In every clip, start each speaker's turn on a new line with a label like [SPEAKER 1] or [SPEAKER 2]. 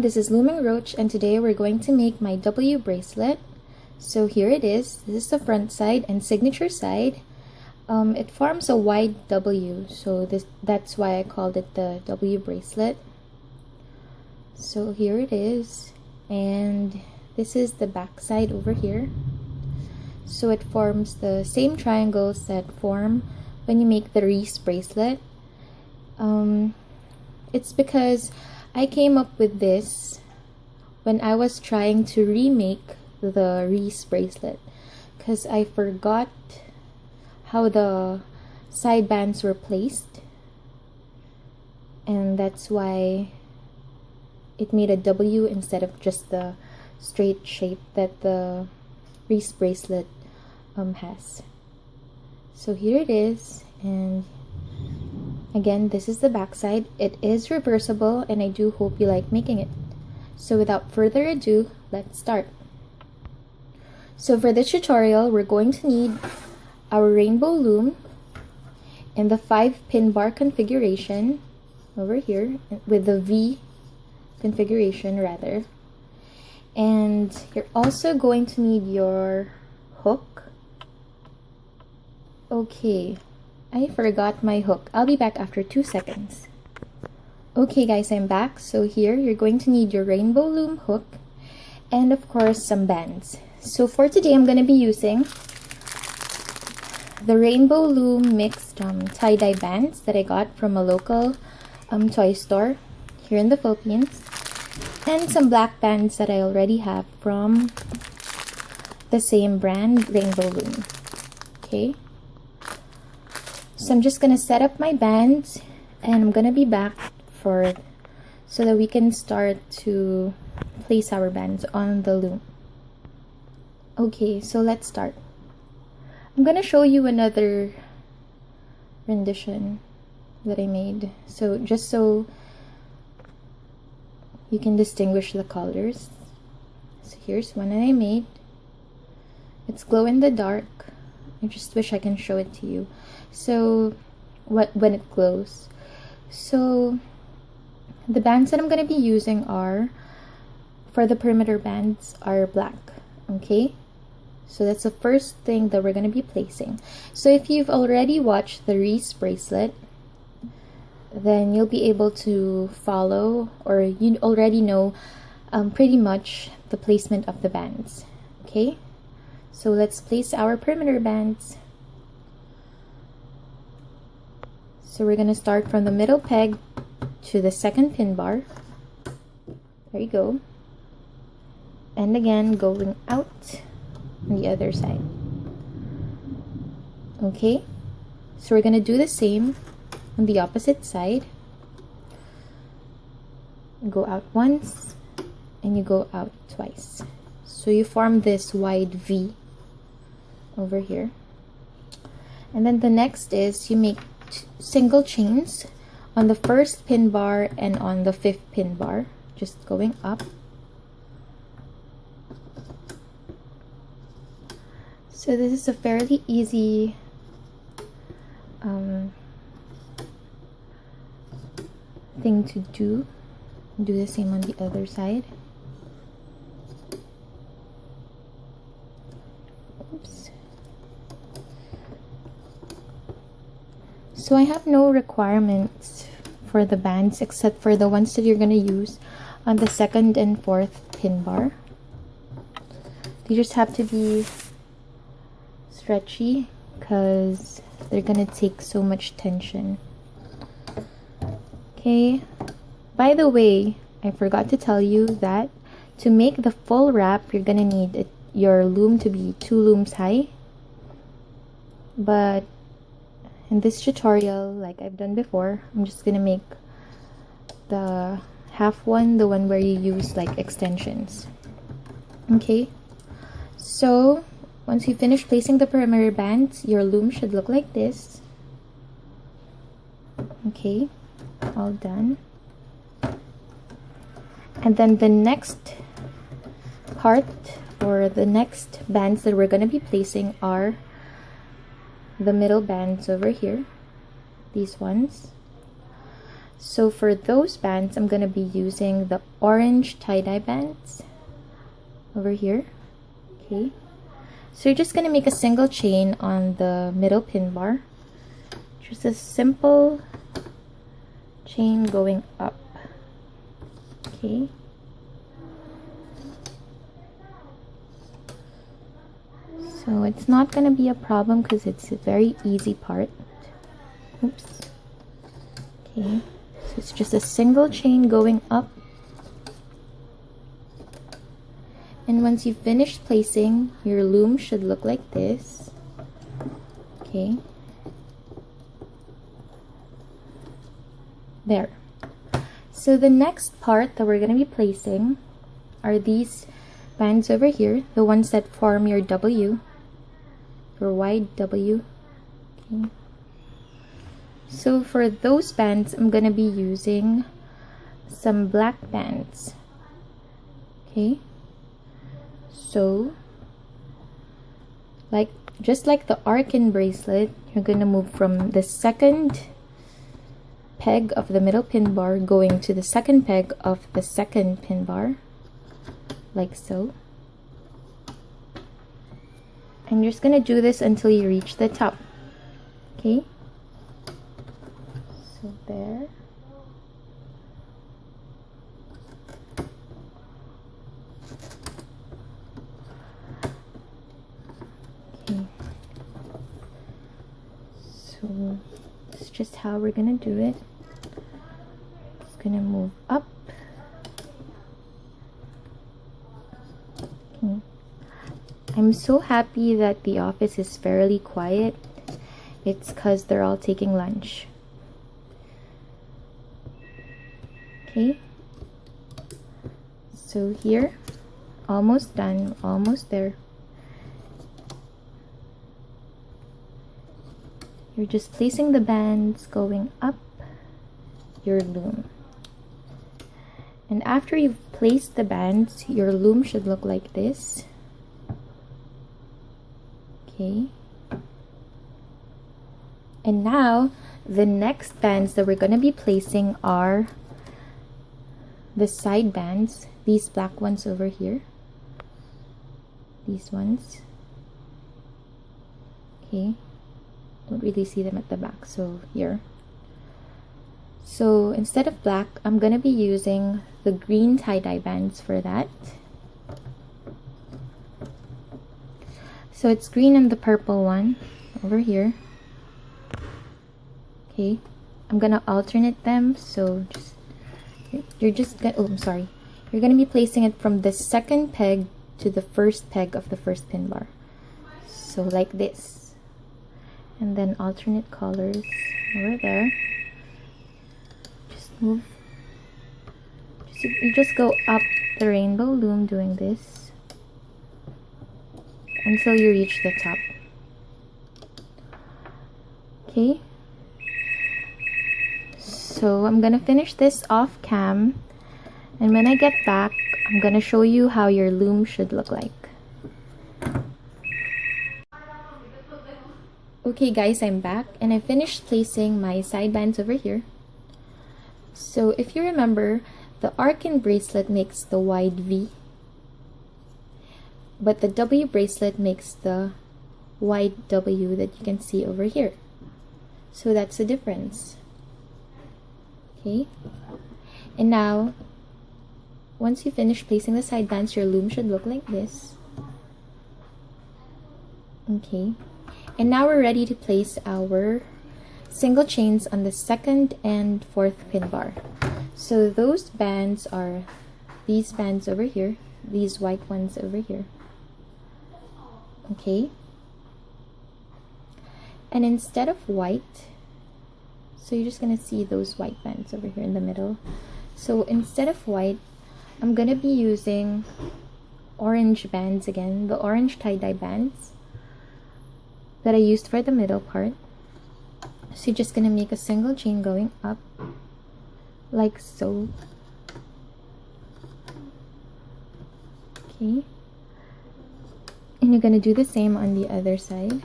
[SPEAKER 1] This is LoomingRoach, and today we're going to make my W bracelet. So here it is. This is the front side and signature side. It forms a wide W, so that's why I called it the W bracelet. So here it is, and this is the back side over here. So it forms the same triangles that form when you make the Rhys bracelet. It's because I came up with this when I was trying to remake the Rhys bracelet, because I forgot how the side bands were placed, and that's why it made a W instead of just the straight shape that the Rhys bracelet has. So here it is, and again, this is the back side. It is reversible, and I do hope you like making it. So without further ado, let's start. So for this tutorial, we're going to need our rainbow loom in the 5-pin bar configuration over here, with the V configuration rather. And you're also going to need your hook. Okay, I forgot my hook. I'll be back after 2 seconds. Okay guys, I'm back. So here you're going to need your rainbow loom hook and of course some bands. So for today I'm going to be using the rainbow loom mixed tie-dye bands that I got from a local toy store here in the Philippines, and some black bands that I already have from the same brand, Rainbow Loom. Okay, so I'm just gonna set up my bands, and I'm gonna be back so that we can start to place our bands on the loom. Okay, so let's start. I'm gonna show you another rendition that I made, so just so you can distinguish the colors. So here's one that I made. It's glow in the dark. I just wish I can show it to you. So when it glows. So the bands that I'm going to be using for the perimeter bands are black. Okay, so that's the first thing that we're going to be placing. So if you've already watched the Rhys bracelet, then you'll be able to follow, or you already know pretty much the placement of the bands. Okay, so let's place our perimeter bands. So we're going to start from the middle peg to the second pin bar. There you go. And again, going out on the other side. Okay, so we're going to do the same on the opposite side. Go out once and you go out twice, so you form this wide V over here. And then the next is you make single chains on the first pin bar and on the 5th pin bar, just going up. So this is a fairly easy thing to do. Do the same on the other side. Oops. So I have no requirements for the bands except for the ones that you're going to use on the 2nd and 4th pin bar. They just have to be stretchy because they're going to take so much tension. Okay, by the way, I forgot to tell you that to make the full wrap, you're gonna need your loom to be 2 looms high. But in this tutorial, like I've done before, I'm just gonna make the half one, the one where you use like extensions. Okay, so once you finish placing the perimeter bands, your loom should look like this. Okay, all done. And then the next part, or the next bands that we're going to be placing, are the middle bands over here, these ones. So for those bands, I'm going to be using the orange tie-dye bands over here. Okay, so you're just going to make a single chain on the middle pin bar. Just a simple chain going up. Okay. So it's not going to be a problem because it's a very easy part. Oops. Okay. So it's just a single chain going up. And once you finish placing, your loom should look like this. Okay. There. So the next part that we're going to be placing are these bands over here, the ones that form your W, your wide W. Okay. So for those bands, I'm going to be using some black bands. Okay. So, just like the Arkin bracelet, you're going to move from the second peg of the middle pin bar going to the second peg of the second pin bar, like so. And you're just going to do this until you reach the top. Okay? So there. Okay. So this is just how we're going to do it. Just going to move up. Okay. I'm so happy that the office is fairly quiet. It's because they're all taking lunch. Okay. So here, almost done, almost there. You're just placing the bands going up your loom. And after you've placed the bands, your loom should look like this. Okay. And now the next bands that we're going to be placing are the side bands, these black ones over here, these ones. Okay, don't really see them at the back, so here. So instead of black, I'm going to be using the green tie-dye bands for that. So it's green and the purple one over here. Okay, I'm gonna alternate them. So you're gonna be placing it from the second peg to the first peg of the first pin bar. So like this, and then alternate colors over there. Just move. You just go up the rainbow loom doing this until you reach the top. Okay, so I'm gonna finish this off cam, and when I get back, I'm gonna show you how your loom should look like. Okay guys, I'm back and I finished placing my side bands over here. So if you remember, the Arkin bracelet makes the wide V, but the W bracelet makes the wide W that you can see over here. So that's the difference. Okay, and now once you finish placing the side bands, your loom should look like this. Okay, and now we're ready to place our single chains on the second and fourth pin bar. So those bands are these bands over here, these white ones over here. Okay, and instead of white, so you're just gonna see those white bands over here in the middle. So instead of white, I'm gonna be using orange bands again, the orange tie-dye bands that I used for the middle part. So you're just gonna make a single chain going up like so. Okay, and you're gonna do the same on the other side.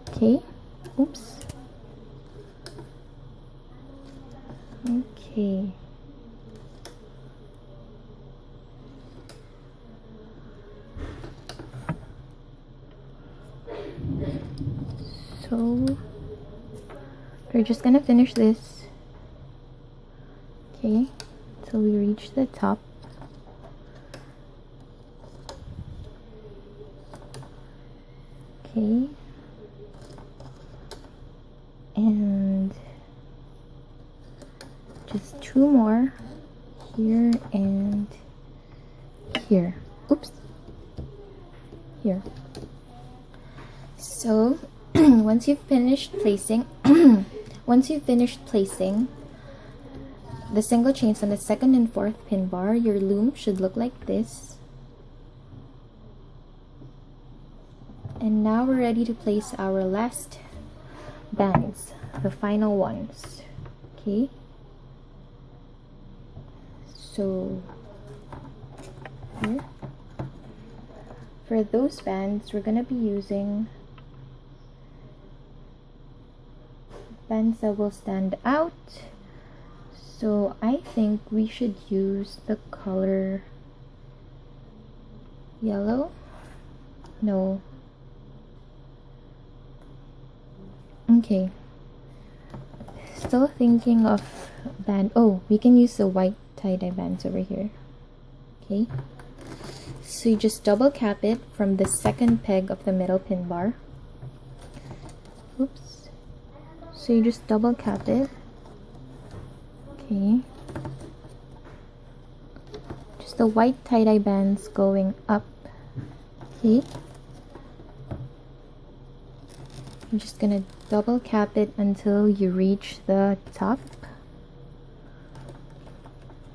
[SPEAKER 1] Okay, oops. Okay. So we're just gonna finish this, okay, till we reach the top. Okay, and just two more here and here. Oops, here. So once you've finished placing the single chains on the second and fourth pin bar, your loom should look like this. And now we're ready to place our last bands, the final ones. Okay, so here, for those bands, we're gonna be using bands that will stand out. So I think we should use the color yellow. No. Okay. Still thinking of band. Oh, we can use the white tie-dye bands over here. Okay. So you just double cap it from the second peg of the middle pin bar. Oops. So you just double cap it. Okay. Just the white tie-dye bands going up. Okay. I'm just gonna double cap it until you reach the top.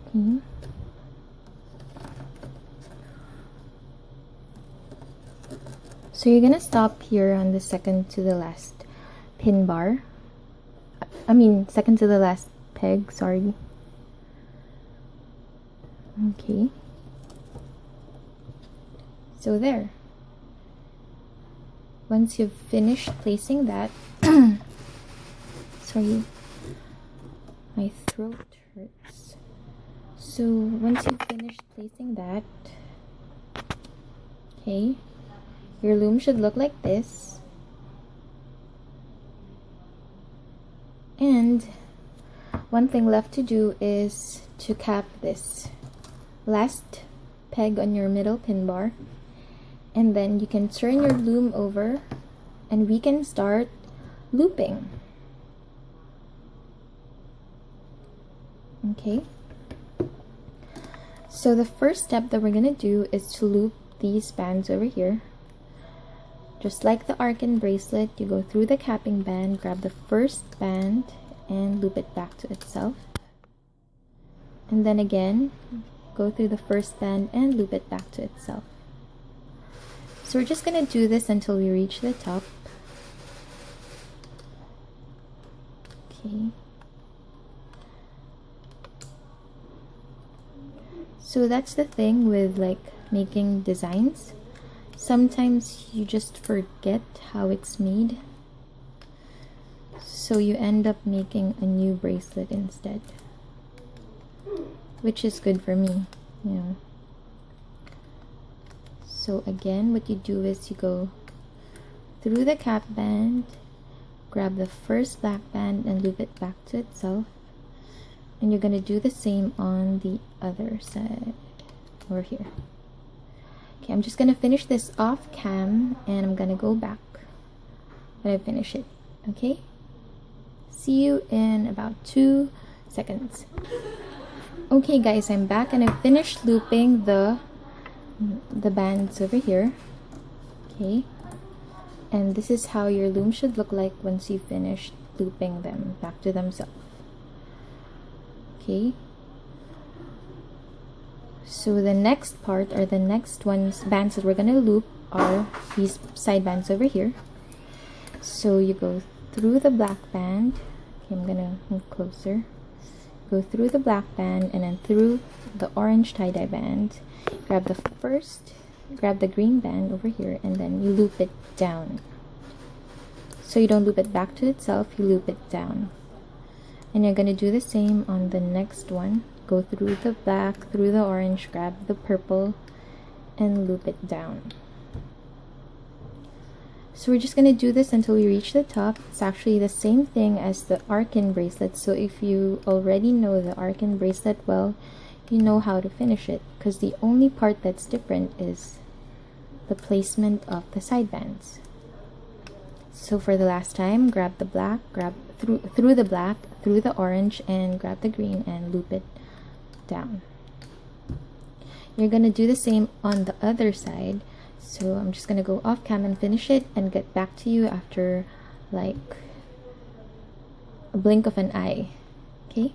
[SPEAKER 1] Okay. So you're gonna stop here on the second to the last pin bar. Second to the last peg, sorry. Okay. So there. Once you've finished placing that, sorry, my throat hurts. So once you've finished placing that, okay, your loom should look like this. And one thing left to do is to cap this last peg on your middle pin bar, and then you can turn your loom over and we can start looping. Okay, so the first step that we're gonna do is to loop these bands over here. Just like the Arkin bracelet, you go through the capping band, grab the first band and loop it back to itself, and then again go through the first band and loop it back to itself. So we're just gonna do this until we reach the top. Okay. So that's the thing with like making designs. Sometimes you just forget how it's made. So you end up making a new bracelet instead. Which is good for me, you know. So again, what you do is you go through the cap band, grab the first black band and loop it back to itself. And you're going to do the same on the other side over here. Okay, I'm just going to finish this off cam and I'm going to go back when I finish it. Okay? See you in about 2 seconds. Okay guys, I'm back and I finished looping the bands over here. Okay, and this is how your loom should look like once you finish looping them back to themselves. Okay, so the next part, or the next bands that we're gonna loop are these side bands over here. So you go through the black band. Okay, I'm gonna move closer. Go through the black band and then through the orange tie-dye band. Grab the green band over here and then you loop it down. So you don't loop it back to itself, you loop it down. And you're gonna do the same on the next one. Go through the black, through the orange, grab the purple, and loop it down. So we're just gonna do this until we reach the top. It's actually the same thing as the Arkin bracelet. So if you already know the Arkin bracelet well, you know how to finish it, because the only part that's different is the placement of the side bands. So for the last time, grab the black, grab through the black, through the orange, and grab the green and loop it down. You're gonna do the same on the other side. So I'm just gonna go off cam and finish it and get back to you after like a blink of an eye. Okay?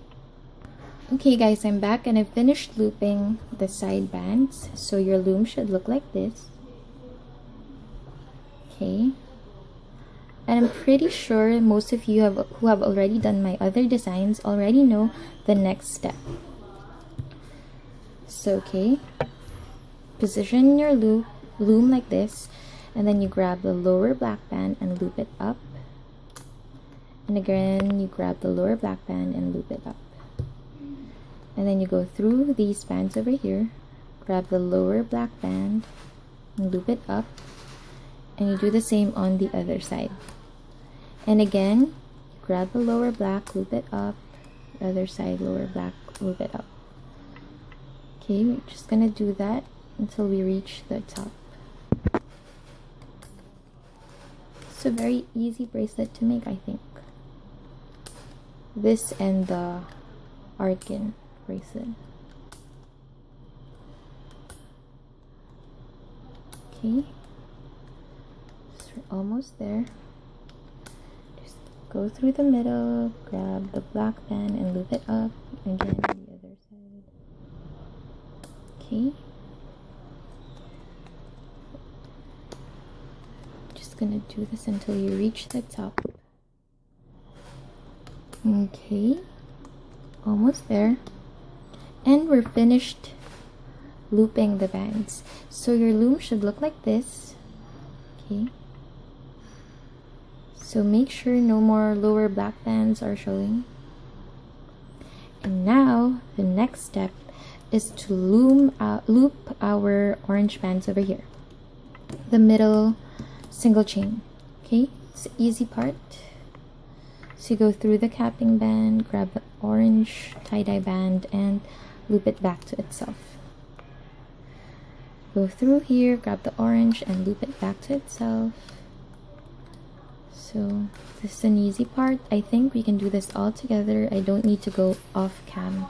[SPEAKER 1] Okay guys, I'm back and I've finished looping the side bands. So your loom should look like this. Okay. And I'm pretty sure most of you who have already done my other designs already know the next step. So okay, position your loom like this, and then you grab the lower black band and loop it up, and again you grab the lower black band and loop it up, and then you go through these bands over here, grab the lower black band and loop it up, and you do the same on the other side. And again, grab the lower black, loop it up, the other side, lower black, loop it up. Okay, we're just gonna do that until we reach the top. It's a very easy bracelet to make, I think. This and the Arkin bracelet. Okay, so we're almost there. Go through the middle, grab the black band and loop it up, again the other side. Okay. Just gonna do this until you reach the top. Okay. Almost there. And we're finished looping the bands. So your loom should look like this. Okay. So make sure no more lower black bands are showing. And now the next step is to loop our orange bands over here. The middle single chain. Okay, it's the easy part. So you go through the capping band, grab the orange tie-dye band and loop it back to itself. Go through here, grab the orange and loop it back to itself. So this is an easy part. I think we can do this all together. I don't need to go off cam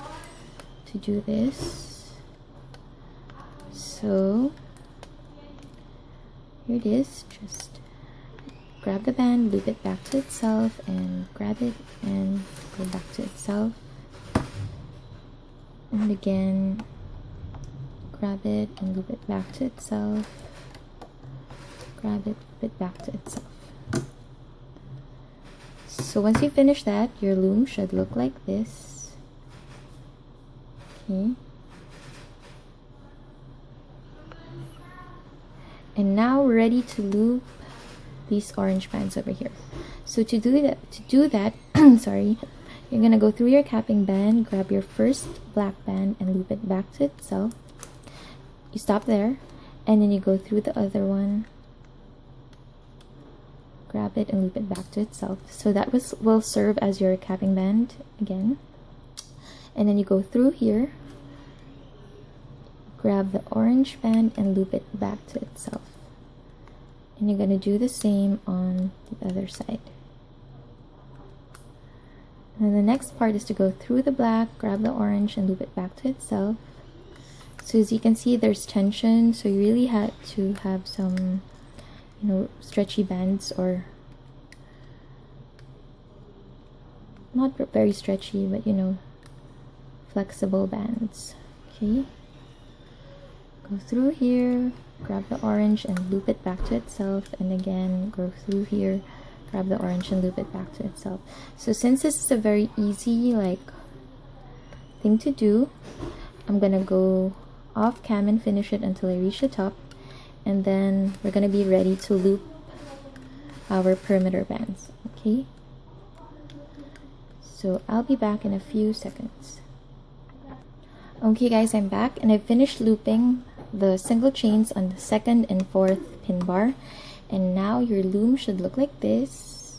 [SPEAKER 1] to do this. So here it is. Just grab the band, loop it back to itself, and grab it and go back to itself. And again, grab it and loop it back to itself. Grab it, loop it back to itself. So once you finish that, your loom should look like this. Okay. And now we're ready to loop these orange bands over here. So to do that, sorry, you're gonna go through your capping band, grab your first black band and loop it back to itself. You stop there, and then you go through the other one, grab it and loop it back to itself. So that will serve as your capping band again. And then you go through here, grab the orange band and loop it back to itself. And you're going to do the same on the other side. And then the next part is to go through the black, grab the orange and loop it back to itself. So as you can see, there's tension, so you really had to have some stretchy bands, or not very stretchy, but flexible bands. Okay, go through here, grab the orange and loop it back to itself, and again go through here, grab the orange and loop it back to itself. So since this is a very easy thing to do, I'm gonna go off cam and finish it until I reach the top, and then we're gonna be ready to loop our perimeter bands. Okay, So I'll be back in a few seconds. Okay guys, I'm back and I finished looping the single chains on the second and fourth pin bar, and now your loom should look like this.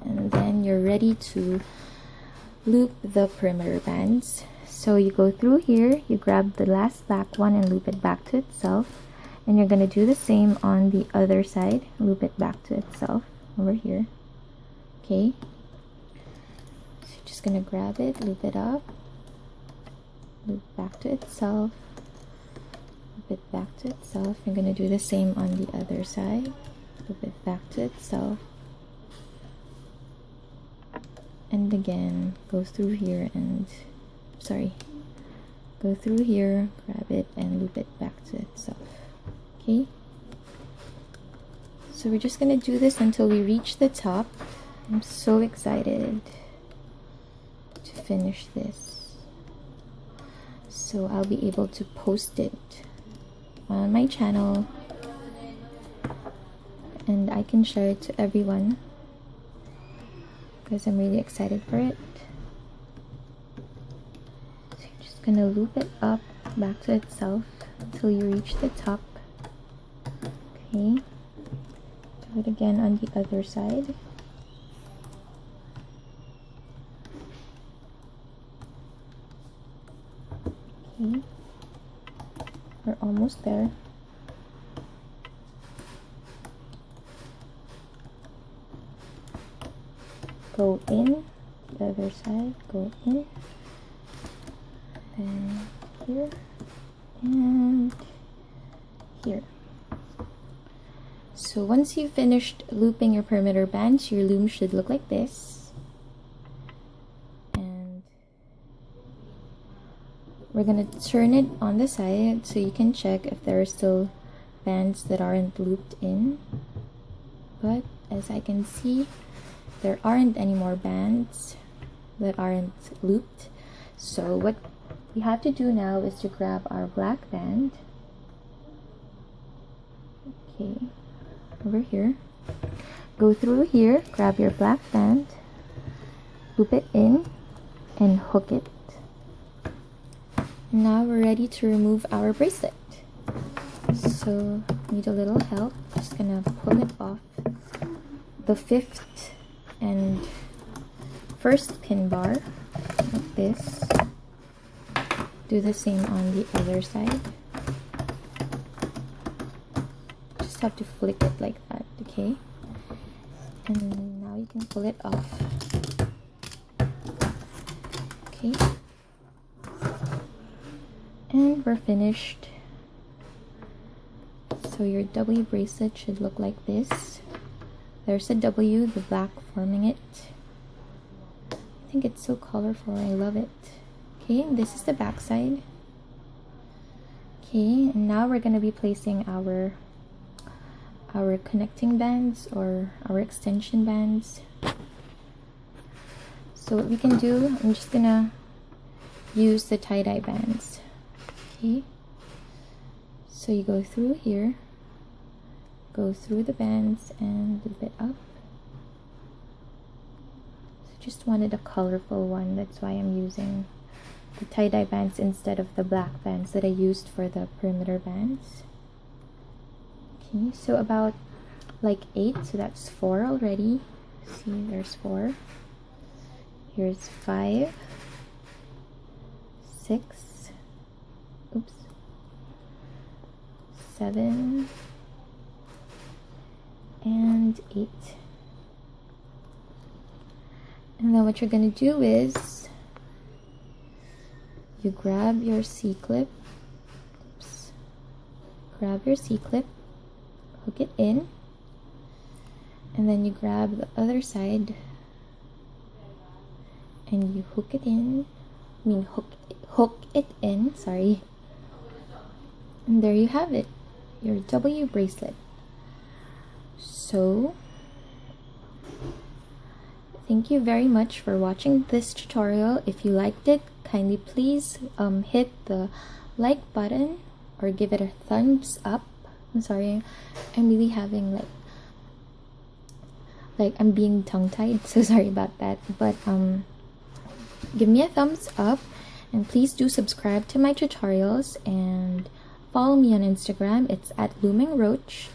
[SPEAKER 1] And then you're ready to loop the perimeter bands. So you go through here, you grab the last black one and loop it back to itself, and you're going to do the same on the other side. Loop it back to itself over here. Okay, so you're just going to grab it, loop it up, loop back to itself, loop it back to itself. You're going to do the same on the other side. Loop it back to itself, and again go through here and go through here, grab it and loop it back to itself. Okay, so we're just gonna do this until we reach the top. I'm so excited to finish this, so I'll be able to post it on my channel and I can share it to everyone because I'm really excited for it. So you're just gonna loop it up back to itself until you reach the top. Okay, do it again on the other side. Okay, we're almost there. Go in, the other side, go in, then here, and here. So once you've finished looping your perimeter bands, your loom should look like this. And we're going to turn it on the side so you can check if there are still bands that aren't looped in. But as I can see, there aren't any more bands that aren't looped. So what we have to do now is to grab our black band. Okay, over here, go through here, grab your black band, loop it in and hook it. Now we're ready to remove our bracelet. So need a little help. Just gonna pull it off the fifth and first pin bar like this. Do the same on the other side. Just have to flick it like that, okay? And now you can pull it off. Okay, and we're finished. So your W bracelet should look like this. There's a W, the black forming it. I think it's so colorful, I love it. Okay, and this is the back side. Okay, and now we're going to be placing our connecting bands or our extension bands. So what we can do, I'm just gonna use the tie-dye bands. Okay, so you go through here, go through the bands and loop it up. So just wanted a colorful one, that's why I'm using the tie-dye bands instead of the black bands that I used for the perimeter bands. Okay, so about like 8, so that's 4 already. See, there's 4. Here's 5, 6, oops, 7, and 8. And then what you're going to do is you grab your C-clip, oops, grab your C-clip, hook it in, and then you grab the other side and you hook it in, hook it in, sorry. And there you have it, your W bracelet. So thank you very much for watching this tutorial. If you liked it, kindly please hit the like button or give it a thumbs up. I'm sorry, I'm really having like Like, I'm being tongue-tied, so sorry about that. But give me a thumbs up, and please do subscribe to my tutorials and follow me on Instagram. It's at LoomingRoach,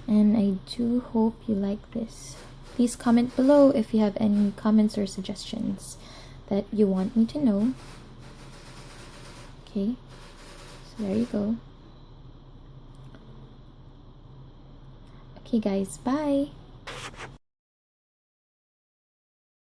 [SPEAKER 1] and I do hope you like this. Please comment below if you have any comments or suggestions that you want me to know. Okay, so there you go. Okay guys, bye!